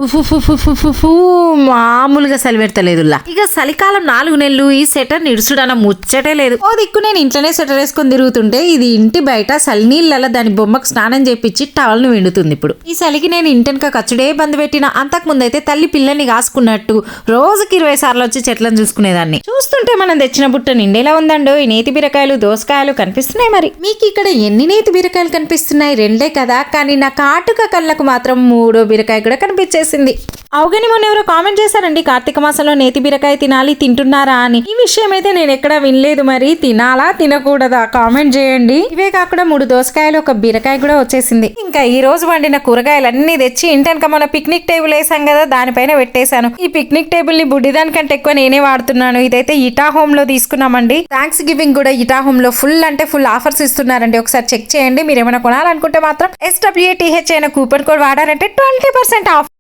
ఉఫుఫుఫుఫుఫు మామూలుగా చలి పెడతలేదులా. ఇక చలికాలం 4 నెలలు ఈ స్వెటర్ నిడుచుడన్న ముచ్చటే లేదు. ఓ దిక్కు నేను ఇంట్లోనే స్వెటర్ వేసుకొని తిరుగుతుంటే ఇది ఇంటి బయట చలినీళ్ళ దాని బొమ్మకు స్నానం చేపించి టవల్ను విండుతుంది. ఇప్పుడు ఈ చలికి నేను ఇంటెనక కచ్చుడే బంద్ పెట్టిన. అంతకు ముందైతే తల్లి పిల్లల్ని కాసుకున్నట్టు రోజుకి 20 సార్లు వచ్చి చెట్లను చూసుకునేదాన్ని. చూస్తుంటే మనం తెచ్చిన బుట్ట నిండేలా ఉందండో. ఈ నేతి బీరకాయలు దోసకాయలు కనిపిస్తున్నాయి. మరి మీకు ఇక్కడ ఎన్ని నేతి బీరకాయలు కనిపిస్తున్నాయి? 2 కదా, కానీ నా కాటుక కళ్ళకు మాత్రం 3వ బీరకాయ కూడా కనిపించేసింది. అవుగని మొన్న ఎవరో కామెంట్ చేశారండి, కార్తీక మాసంలో నేతి బీరకాయ తినాలి, తింటున్నారా అని. ఈ విషయం అయితే నేను ఎక్కడా వినలేదు. మరి తినాలా తినకూడదా కామెంట్ చేయండి. ఇవే కాకుండా 3 దోసకాయలు 1 బీరకాయ కూడా వచ్చేసింది. ఇంకా ఈ రోజు వండిన కూరగాయలన్నీ తెచ్చి ఇంటెనక మన పిక్నిక్ టేబుల్ వేసాం కదా, దానిపైన పెట్టేశాను. ఈ పిక్నిక్ టేబుల్ ని బుడ్డిదానికంటే ఎక్కువ నేనే వాడుతున్నాను. ఇదైతే ఇటా హోమ్ లో తీసుకున్నామండి. థ్యాంక్స్ గివింగ్ కూడా ఇటా హోమ్ లో ఫుల్ అంటే ఫుల్ ఆఫర్స్ ఇస్తున్నారండి. ఒకసారి చెక్ చేయండి. మీరు ఏమైనా కొనాలనుకుంటే మాత్రం SWATH అయిన కూపన్ కోడ్ వాడారంటే 20% ఆఫ్.